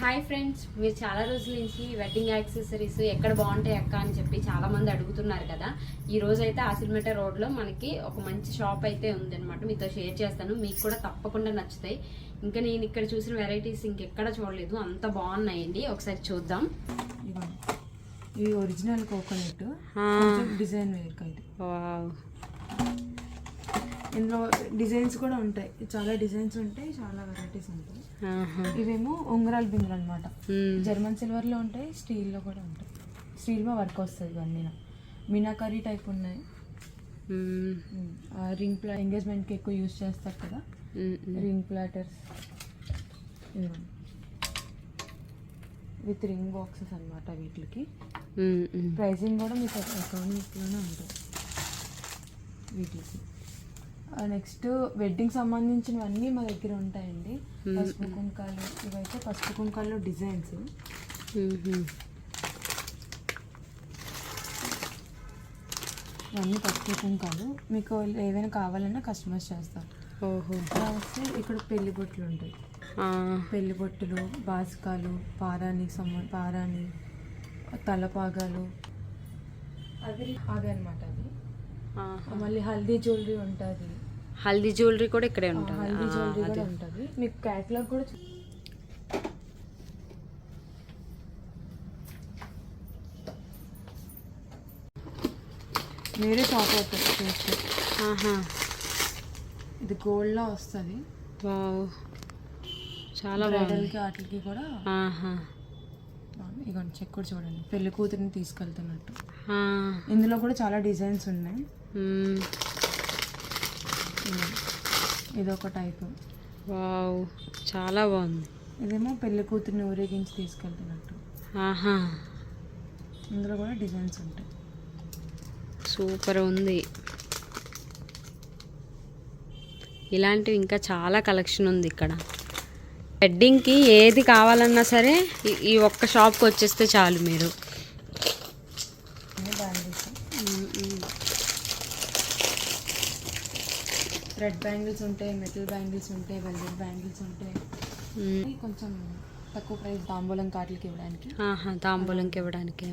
Hi friends, మీరు చాలా రోజుల నుంచి వెడ్డింగ్ యాక్సెసరీస్ ఎక్కడ బాగుంటాయి అక్క అని చెప్పి చాలా మంది అడుగుతున్నారు కదా. ఈ రోజు అయితే ఆసిల్మెట రోడ్లో మనకి ఒక మంచి షాప్ అయితే ఉందన్నమాట. మీతో షేర్ చేస్తాను, మీకు కూడా తప్పకుండా నచ్చుతాయి. ఇంకా నేను ఇక్కడ చూసిన వెరైటీస్ ఇంకెక్కడ చూడలేదు, అంత బాగున్నాయండి. ఒకసారి చూద్దాం. ఇది original coconut design wear. Wow, ఇందులో డిజైన్స్ కూడా ఉంటాయి, చాలా డిజైన్స్ ఉంటాయి, చాలా వెరైటీస్ ఉంటాయి. ఇవేమో ఉంగరాల బిందులు అనమాట. జర్మన్ సిల్వర్ లో ఉంటాయి, స్టీల్ లో కూడా ఉంటాయి. స్టీల్ లో వర్క్ వస్తుంది ఇవన్నీ. మీనాకరీ టైప్ ఉన్నాయి. రింగ్ ప్లా ఎంగేజ్మెంట్ కి ఎక్కువ యూజ్ చేస్తారు కదా, ring platters with ring boxes అనమాట. వీటికి ప్రైసింగ్ కూడా మీకు అకౌంట్లోనే ఉంటుంది వీటికి. నెక్స్ట్ వెడ్డింగ్ సంబంధించినవన్నీ మా దగ్గర ఉంటాయండి. పసుపు కుంకాలు, ఇవైతే పసుపు కుంకాల్లో డిజైన్స్. ఇవన్నీ పసుపు కుంకాలు. మీకు ఏవైనా కావాలన్నా కస్టమైజ్ చేస్తారు. వస్తే ఇక్కడ పెళ్లి బొట్లు ఉంటాయి. పెళ్లి బొట్టులు, బాసికాలు, పారాని తలపాగాలు అవి అనమాట. అవి మళ్ళీ హల్దీ జ్యువెలరీ ఉంటుంది. హల్దీ జ్యువెలరీ కూడా ఇక్కడే ఉంటుంది. హల్దీ జ్యువెలరీ కూడా ఉంటుంది. మీకు క్యాటలాగ్ కూడా వేరే షాప్ అవుతుంది. ఇది గోల్డ్లో వస్తుంది. చాలా బ్రైడల్కి వాటికి కూడా. ఇక చెక్ కూడా చూడండి, పెళ్లి కూతురిని తీసుకెళ్తున్నట్టు. ఇందులో కూడా చాలా డిజైన్స్ ఉన్నాయి. ఇదొక టైపు. వావ్, చాలా బాగుంది. ఇదేమో పెళ్లి కూతురిని ఊరేగించి తీసుకెళ్తున్నట్టు. ఇందులో కూడా డిజైన్స్ ఉంటాయి. సూపర్ ఉంది. ఇలాంటివి ఇంకా చాలా కలెక్షన్ ఉంది ఇక్కడ. వెడ్డింగ్కి ఏది కావాలన్నా సరే ఈ ఒక్క షాప్కి వచ్చేస్తే చాలు. మీరు రెడ్ బ్యాంగిల్స్ ఉంటాయి, మెటల్ బ్యాంగిల్స్ ఉంటాయి, వెల్వెట్ బ్యాంగిల్స్ ఉంటాయి. కొంచెం తక్కువ ప్రైస్ తాంబూలం కార్డులకి ఇవ్వడానికి. తాంబూలంకి ఇవ్వడానికి.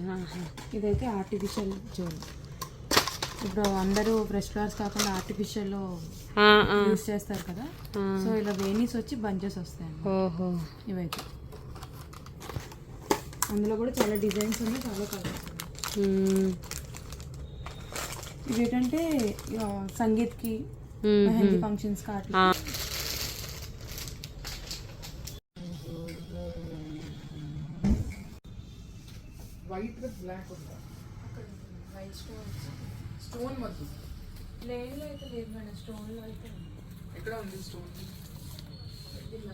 ఇదైతే ఆర్టిఫిషియల్ జ్యువెలరీ. ఇప్పుడు అందరూ ఫ్రెష్ ఫ్లవర్స్ కాకుండా ఆర్టిఫిషియల్ యూజ్ చేస్తారు కదా, సో ఇలా వేణీస్ వచ్చి బంచెస్ వస్తాయి. ఇవైతే అందులో కూడా చాలా డిజైన్స్ ఉన్నాయి, చాలా కలర్స్ ఉన్నాయి. ఇవి ఏంటంటే సంగీత్కి, మెహందీ ఫంక్షన్స్ కాదు. White with black white stone వద్దు. ప్లేన్లో అయితే లేదు మేడం, స్టోన్లో అయితే ఎక్కడ ఉంది స్టోన్? ఇది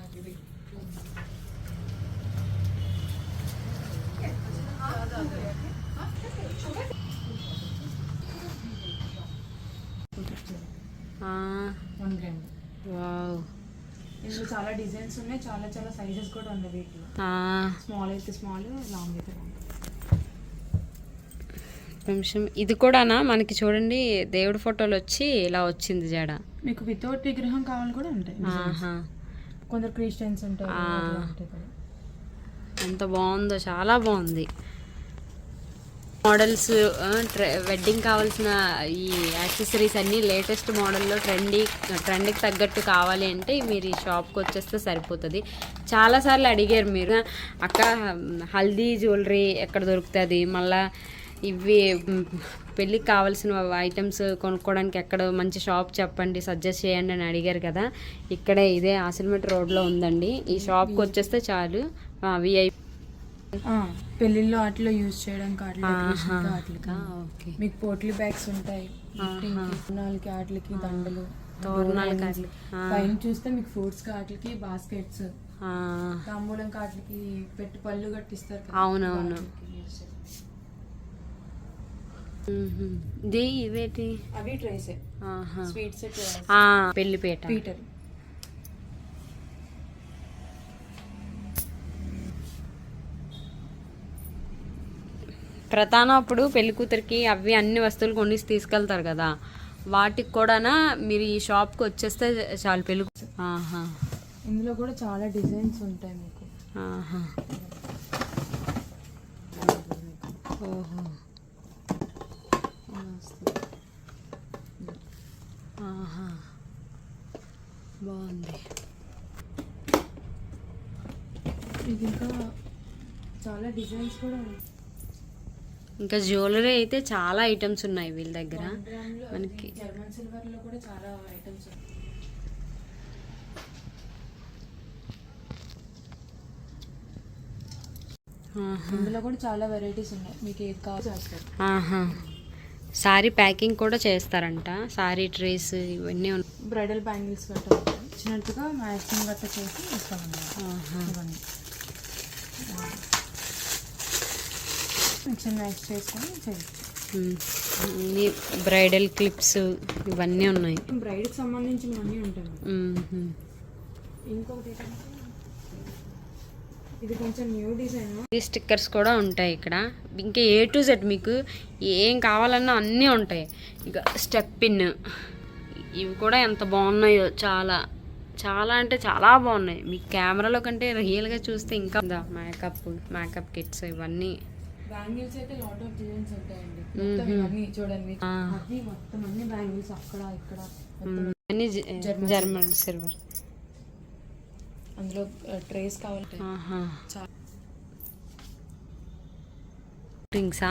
ఇందులో చాలా డిజైన్స్ ఉన్నాయి, చాలా చాలా సైజెస్ కూడా ఉన్నాయి వీటిలో. స్మాల్ అయితే స్మాల్, లాంగ్ అయితే లాంగ్. నిమిషం, ఇది కూడానా మనకి చూడండి, దేవుడి ఫోటోలు వచ్చి ఇలా వచ్చింది జడ. మీకు వితౌట్ విగ్రహం కావాలి కూడా ఉంటాయి. కొందరు క్రిస్టియన్స్ ఉంటారు. ఎంత బాగుందో, చాలా బాగుంది. మోడల్స్, వెడ్డింగ్ కావాల్సిన ఈ యాక్సెసరీస్ అన్నీ లేటెస్ట్ మోడల్లో ట్రెండ్కి తగ్గట్టు కావాలి అంటే మీరు ఈ షాప్కి వచ్చేస్తే సరిపోతుంది. చాలాసార్లు అడిగారు మీరు, అక్క హల్దీ జ్యువెలరీ ఎక్కడ దొరుకుతుంది, మళ్ళీ ఇవి పెళ్ళికి కావాల్సిన ఐటమ్స్ కొనుక్కోవడానికి ఎక్కడ మంచి షాప్ చెప్పండి, సజెస్ట్ చేయండి అని అడిగారు కదా. ఇక్కడే ఇదే ఆసిల్మెట రోడ్లో ఉందండి. ఈ షాప్కి వచ్చేస్తే చాలు. విఐపి పెళ్ళిళ్ళు వాటిలో యూజ్ చేయడానికి వాటికి మీకు పోట్లీ బ్యాగ్స్ ఉంటాయి. తోరణాలకి వాటికి దండలు, తోరణాలకి పైన చూస్తే మీకు ఫ్రూట్స్ వాటికి బాస్కెట్స్, తాంబూలం వాటికి పెట్టి పళ్ళు కట్టిస్తారు. అవునవును. ఇవేటి అవి ట్రేస్, స్వీట్స్, పెళ్లిపేట, పీటర్. ప్రధానప్పుడు పెళ్లి కూతురికి అవి అన్ని వస్తువులు కొనేసి తీసుకెళ్తారు కదా, వాటికి కూడా మీరు ఈ షాప్కి వచ్చేస్తే చాలు. పెళ్లి ఇందులో కూడా చాలా డిజైన్స్ ఉంటాయి మీకు. ఆహా. ఓహో. ఆహా, బాగుంది. ఇది ఇంకా చాలా డిజైన్స్ కూడా ఉన్నాయి. ఇంకా జ్యువెలరీ అయితే చాలా ఐటమ్స్ ఉన్నాయి వీళ్ళ దగ్గర. మనకి జర్మన్ సిల్వర్ లో కూడా చాలా ఐటమ్స్ ఉన్నాయి. ఇందులో కూడా చాలా వెరైటీస్ ఉన్నాయి, మీకు ఏది కావాలో చేస్తారు. ఆహా, సారీ ప్యాకింగ్ కూడా చేస్తారంట. సారీ ట్రేస్ ఇవన్నీ ఉన్నాయి. బ్రైడల్ బ్యాంగిల్స్ గట్ట వచ్చినట్టుగా మ్యాచింగ్ గట్ట చేసి ఇస్తామన్నమాట. ఇవన్నీ మిక్స్ అండ్ మ్యాచ్ చేసుకొని చేయొచ్చు. బ్రైడల్ క్లిప్స్ ఇవన్నీ ఉన్నాయి. బ్రైడ్కి సంబంధించినవన్నీ ఉంటాయి. ఇంకొకటి ఏంటంటే ఇది కొంచెం న్యూ డిజైన్. ఈ స్టిక్కర్స్ కూడా ఉంటాయి ఇక్కడ. ఇంకా A to Z మీకు ఏం కావాలన్నా అన్నీ ఉంటాయి. ఇక స్టెప్ పిన్ ఇవి కూడా ఎంత బాగున్నాయో, చాలా చాలా అంటే చాలా బాగున్నాయి. మీకు కెమెరాలో కంటే రియల్గా చూస్తే ఇంకా మేకప్ కిట్స్ ఇవన్నీ. బ్యాంగిల్స్ అయితే లాట్ ఆఫ్ డిజైన్స్ ఉంటాయండి. మొత్తం ఇవన్నీ చూడండి, అవి మొత్తం అన్ని బ్యాంగిల్స్ అక్కడ ఇక్కడ అన్ని జర్మన్ సిల్వర్. అందులో ట్రేస్ కావాలి. రింగ్సా?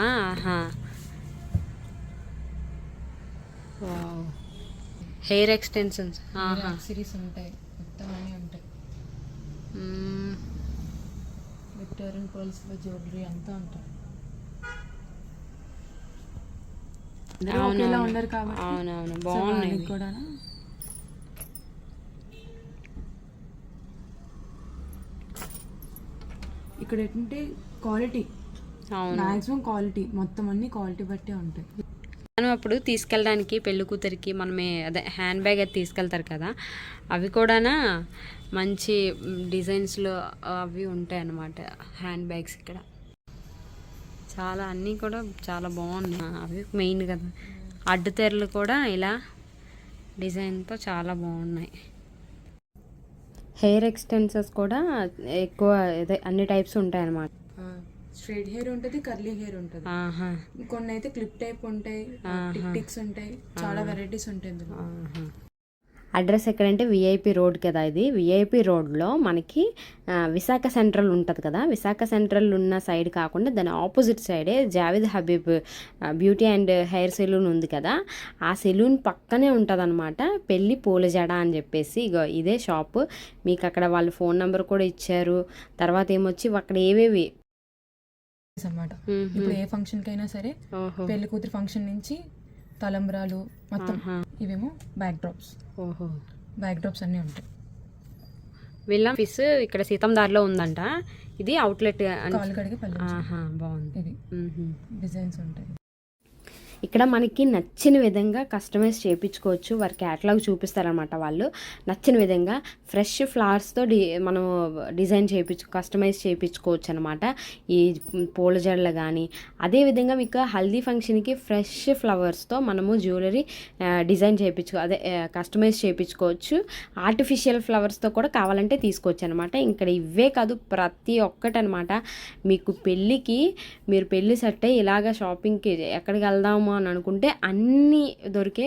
హెయిర్ ఎక్స్టెన్షన్స్ సిరీస్ ఉంటాయి, మొత్తం అన్నీ ఉంటాయి. విక్టోరియన్ పర్ల్స్ జ్యువెలరీ అంతా ఉంటాయి. ఉండరు కాబట్టి అవునవును, బాగున్నాయి కూడా. ఇక్కడ ఏంటంటే క్వాలిటీ, మాక్సిమం క్వాలిటీ, మొత్తం అన్ని క్వాలిటీ బట్టే ఉంటాయి. మనం అప్పుడు తీసుకెళ్ళడానికి పెళ్లి కూతురికి మనమే అదే హ్యాండ్ బ్యాగ్ అది తీసుకెళ్తారు కదా, అవి కూడా మంచి డిజైన్స్లో అవి ఉంటాయి అన్నమాట హ్యాండ్ బ్యాగ్స్. ఇక్కడ చాలా అన్నీ కూడా చాలా బాగున్నాయి. అవి మెయిన్ కదా. అడ్డుతెరలు కూడా ఇలా డిజైన్తో చాలా బాగున్నాయి. హెయిర్ ఎక్స్టెన్షన్స్ కూడా ఎక్కువ అన్ని టైప్స్ ఉంటాయి అన్నమాట. స్ట్రైట్ హెయిర్ ఉంటుంది, కర్లీ హెయిర్ ఉంటుంది. కొన్ని అయితే క్లిప్ టైప్ ఉంటాయి, టిక్స్ ఉంటాయి, చాలా వెరైటీస్ ఉంటాయి ఇందులో. అడ్రస్ ఎక్కడంటే విఐపి రోడ్ కదా. ఇది విఐపి రోడ్లో మనకి విశాఖ సెంట్రల్ ఉంటుంది కదా. విశాఖ సెంట్రల్ ఉన్న సైడ్ కాకుండా దాని ఆపోజిట్ సైడే Javed Habib beauty and hair salon ఉంది కదా. ఆ సెలూన్ పక్కనే ఉంటుంది అనమాట పెళ్ళి పూలజడ అని చెప్పేసి. ఇగో ఇదే షాపు. మీకు అక్కడ వాళ్ళు ఫోన్ నెంబర్ కూడా ఇచ్చారు. తర్వాత ఏమొచ్చి అక్కడ ఏవేవి అన్నమాట. ఇప్పుడు ఏ ఫంక్షన్ కైనా సరే, పెళ్లి కూతురు ఫంక్షన్ నుంచి తలంబ్రాలు మొత్తం, ఇవేమో బ్యాక్ డ్రాప్స్. బ్యాక్ డ్రాప్స్ అన్నీ ఉంటాయి. వీళ్ళ ఆఫీస్ ఇక్కడ సీతందార్లో ఉందంట. ఇది అవుట్లెట్. బాగుంది. ఇది డిజైన్స్ ఉంటాయి. ఇక్కడ మనకి నచ్చిన విధంగా కస్టమైజ్ చేయించుకోవచ్చు. వారి క్యాటలాగ్ చూపిస్తారనమాట వాళ్ళు. నచ్చిన విధంగా ఫ్రెష్ ఫ్లవర్స్తో మనం డిజైన్ కస్టమైజ్ చేయించుకోవచ్చు అనమాట. ఈ పూల జడలు కానీ, అదేవిధంగా మీకు హల్దీ ఫంక్షన్కి ఫ్రెష్ ఫ్లవర్స్తో మనము జ్యువెలరీ డిజైన్ కస్టమైజ్ చేయించుకోవచ్చు. ఆర్టిఫిషియల్ ఫ్లవర్స్తో కూడా కావాలంటే తీసుకోవచ్చు అనమాట. ఇక్కడ ఇవే కాదు, ప్రతి ఒక్కటి అనమాట. మీకు పెళ్ళికి మీరు పెళ్ళి సెట్ అయ్యి ఇలాగ షాపింగ్కి ఎక్కడికి వెళ్దాము అని అనుకుంటే అన్నీ దొరికే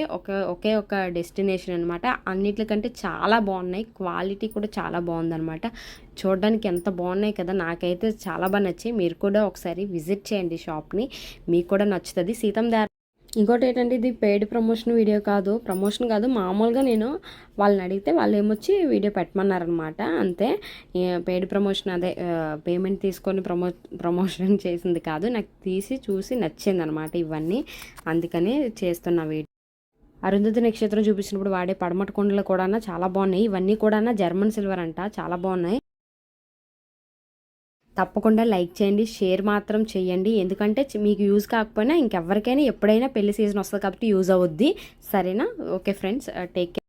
ఒకే ఒక డెస్టినేషన్ అనమాట. అన్నిటికంటే చాలా బాగున్నాయి. క్వాలిటీ కూడా చాలా బాగుందన్నమాట. చూడడానికి ఎంత బాగున్నాయి కదా. నాకైతే చాలా బాగా నచ్చాయి. మీరు కూడా ఒకసారి విజిట్ చేయండి షాప్ని, మీకు కూడా నచ్చుతుంది. సీతందార్. ఇంకోటి ఏంటంటే ఇది పెయిడ్ ప్రమోషన్ కాదు, మామూలుగా నేను వాళ్ళని అడిగితే వాళ్ళు ఏమొచ్చి వీడియో పెట్టమన్నారనమాట. అంతే. పెయిడ్ ప్రమోషన్, అదే పేమెంట్ తీసుకొని ప్రమోషన్ చేసింది కాదు. నాకు తీసి చూసి నచ్చింది అనమాట ఇవన్నీ, అందుకని చేస్తున్న వీడియో. అరుంధతి నక్షత్రం చూపించినప్పుడు వాడే పడమట కుండలు కూడా చాలా బాగున్నాయి. ఇవన్నీ కూడా జర్మన్ సిల్వర్ అంట, చాలా బాగున్నాయి. తప్పకుండా లైక్ చేయండి, షేర్ మాత్రం చేయండి. ఎందుకంటే మీకు యూజ్ కాకపోయినా ఇంకెవరికైనా ఎప్పుడైనా పెళ్లి సీజన్ వస్తుంది కాబట్టి యూజ్ అవుద్ది. సరేనా? Okay friends, take care.